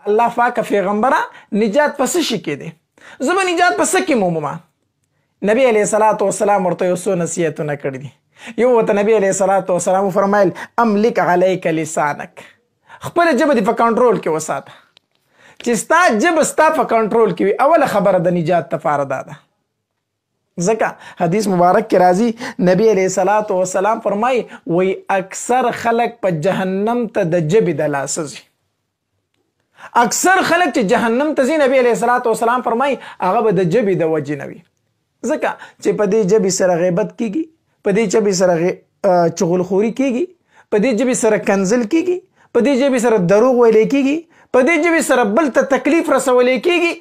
الله پاک پیغمبره نجات په څه شي کې دی؟ زه به نجات په څه کې مومم؟ نبی علیه الصلاة والسلام ورته یو څو نصیحتونه کړي دي. یو ورته نبی علیه الصلاة والسلام وفرمایل املک علیک لسانک، خپله ژبه دې په کنټرول کې وساته. چې ستا ژبه ستا په کنټرول کې وي، اوله خبره د نجات دپاره دا ده. ځکه حدیث مبارک کې راځي نبی علیه الصلاة والسلام فرمایي وی اکثر خلک په جهنم ته د ژبې د لاسه ځي. اکثر خلک چې جهنم ته ځي نبی علیه الصلاة والسلام فرمایي هغه به د ژبې د وجې نه وي. ځکه چې په دې ژبې سره غیبت کیږي، په دې ژبې سره چغلخوري کیږي، په دې ژبې سره کنزل کیږي، په دې ژبې سره دروغ ویلی کیږي، په دې ژبې سره بل ته تکلیف رسولی کیږي.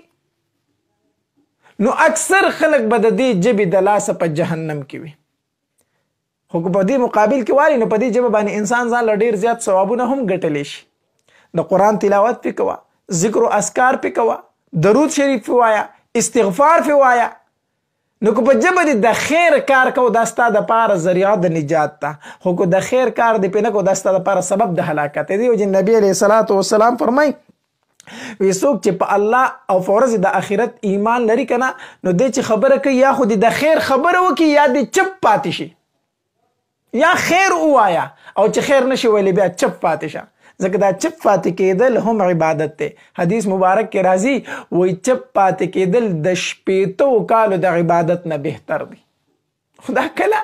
نو اکثر خلک به د دې ژبې د لاسه په جهنم کې وي. خو په دې مقابل کې والی نو په دې ژبه باندې انسان ځان له ډېر زیات ثوابونه هم ګټلی شي. د قرآن تلاوت پې کوه، ذکر و اذکار پې کوه، درود شریف پې وایه، استغفار پې وایه. نو که په ژبه دې د خیر کار کو دا ستا دپاره ذریعه د نجات ده. خو که د خیر کار دې پې نه کو دا ستا دپاره سبب د هلاکت دی. چې نبی علیه الصلاة والسلام فرمایي وی څوک چې په الله او په ورځې د آخرت ایمان لري که نه، نو دی چې خبره کوي یا خو دې د خیر خبره وکړي یا دې چپ پاتې شي. یا خیر ووایه او چې خیر نشي ویلی بیا چپ پاتې شه. ځکه دا چپ پاتې کېدل هم عبادت دی. حدیث مبارک کې راځي وی چپ پاتې کېدل د 80 کالو د عبادت نه بهتر دی. خو دا کله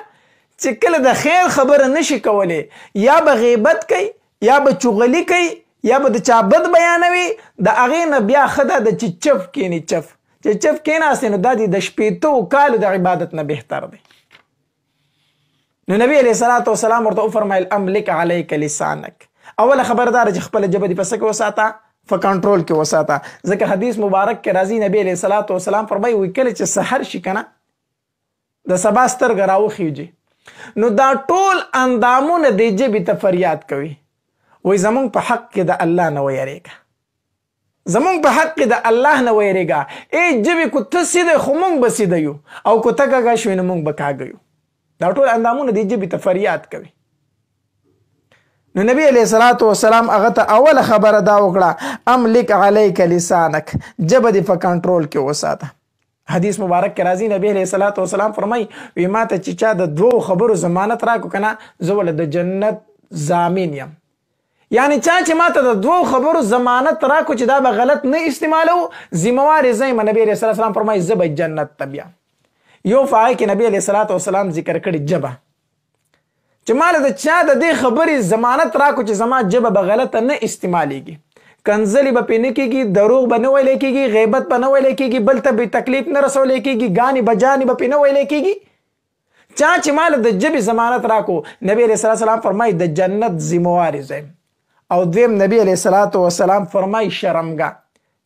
چې کله د خیر خبره نشي کولی، یا به غیبت کوي، یا به چغلي کوي، یا به د چا بد بیانوي، د هغې نه بیا ښه ده چې چپ کینی. چپ چې چپ کېناستې نو دا د 80 کالو د عبادت نه بهتر دی. نو نبی علیه الصلاة والسلام ورته وفرمایل املک علیک لسانک، اوله خبردار چې خپله ژبه دې په څه کې وساته؟ په کنټرول کې وساته. ځکه حدیث مبارک کې راځي نبی علیه الصلاة والسلام فرمایي وی کله چې سحر شي که نه، د سبا سترګه راوخیږي، نو دا ټول اندامونه دې ژبې ته فریاد کوي وی زمونږ په حق کې د الله نه ویریږه، زمونږ په حق کې د الله نه ویریږه. ای ژبې کو ته سیده خو مونږ به سیده یو، او کو ته کاږه شوې نو مونږ به کاږه یو. دا ټول اندامونه دې ژبې ته فریاد کوي. نو نبی علیه الصلاة والسلام هغه ته اوله خبره دا وکړه املک علیک لسانک، ژبه دې په کنټرول کې وساته. حدیث مبارک کې راځي نبی علیه الصلاة والسلام فرمایي وی ما ته چې چا د 2 خبرو ضمانت راکړو که نه، زه ول د جنت ضامن یم. یعنی چا چې ما ته د 2 خبرو ضمانت راکړو چې دا به غلط نه استعمالو، ذموار یې زه یم. نبی علیه الصلاة والسلام فرمایي زه به جنت ته بیا. یو فایه کې نبی علیه الصلاة والسلام ذکر کړي ژبه، چې ماله د چا د دې خبرې ضمانت راکړو چې زما ژبه به غلطه نه استعمالیږي، کنځلې به پې نه کېږي، دروغ به نه ویلی کېږي، غیبت به نه ویلی کېږي، بل ته به تکلیف نه رسولی کېږي، ګانې بجانې به پې نه ویلی کېږي. چا چې ماله د ژبې ضمانت راکړو، نبی علیه الصلاة والسلام فرمایي د جنت ذموار یې زه یم. او دویم نبی علیه الصلاة والسلام فرمایي شرمګاه،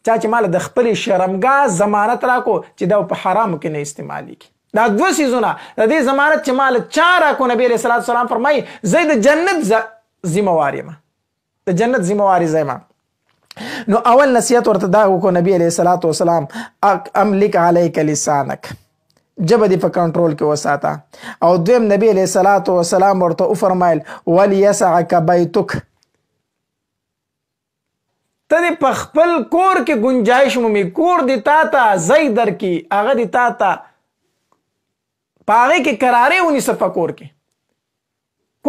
چا چې ماله د خپلې شرمګاه ضمانت راکړو چې دا په حرامو کې نه استعمالیږي. دا 2 سیزونه د دې ضمانت چې ماله چا راکړو، نبی علیه الصلاة والسلام فرمایي زه د جنت ذموار یم، د جنت ذموار یې زه یم. نو اول نصیحت ورته دا وکړو نبی علیه الصلاة والسلام املک علیک لسانک، ژبه دې په کنټرول کې وساته. او دویم نبی علیه الصلاة والسلام ورته وفرمایل ولیسعک بیتک، ته دې په خپل کور کې گنجایش مومي، کور دې تا ته ځای درکړي، هغه دې تا ته په هغې کې کرارې ونیسه، په کور کې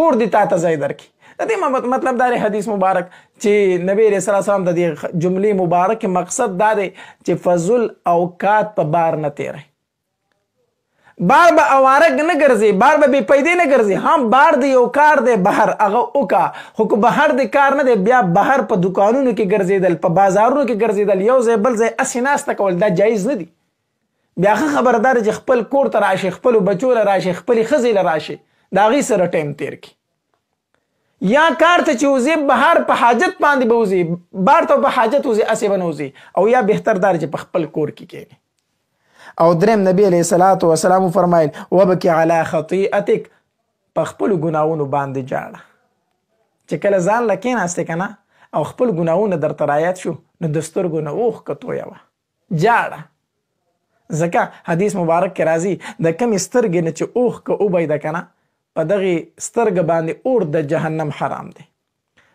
کور دې تا ته ځای درکړي. د دې مطلب دا دی حدیث مبارک چې نبی علیه الصلاة والسلام د دې جملې مبارک مقصد دا دی چې فضل اوقات په بار نه تیری، بار به اواره نه ګرځي، بار به بې پیدې نه ګرځي. هم بار دی یو کار دی بهر هغه وکړه، خو که بهر دی کار نه دی بیا بهر په دکانونو کې ګرځېدل، په بازارونو کې ګرځېدل، یو ځای بل ځای اسې ناسته کول دا جایز نه دي. بیا ښه خبردار چې خپل کور ته راشي، خپلو بچو له راشي، خپلې ښځې له راشي، د هغې سره ټایم تیر کړي. یا کار ته چې وځي بهر په حاجت باندې به وځي، بار ته په حاجت وځي اسې به نه وځي. او یا بهتر دار چې په خپل کور کې کښېني. او دریم نبی علیه الصلاة والسلام فرمایل وبکي علی خطیئتک، په خپلو ګناهونو باندې جاړه. چې کله ځان له کېناستې که نه او خپل ګناهونه درته رایاد شو، نو د سترګو نه اوښکه تویوه، جاړه. ځکه حدیث مبارک کې راځي د کمې سترګې نه چې اوښکه وبهیده که نه، په دغې سترګه باندې اور د جهنم حرام دی.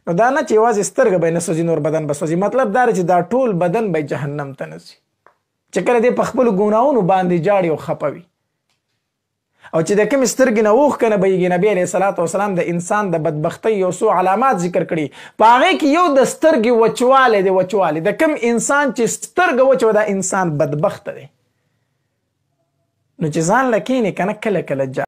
نو دا نه چې یوازې سترګه به یې نه سوځي نور بدن به سوځي، مطلب دا چې دا ټول بدن به جهنم ته نه ځي چې کله دې په خپلو ګناهونو باندې جاړي او خفه وي. او چې د کومې سترګې نه اوښکه نه بهیږي، نبي علیه الصلاة والسلام د انسان د بدبختۍ یو څو علامات ذکر کړي، په هغې کې یو د سترګې وچوالی دی. وچوالی د کوم انسان چې سترګه وچه دا انسان بدبخته دی. نو چې ځان له کښېنې که نه کله کله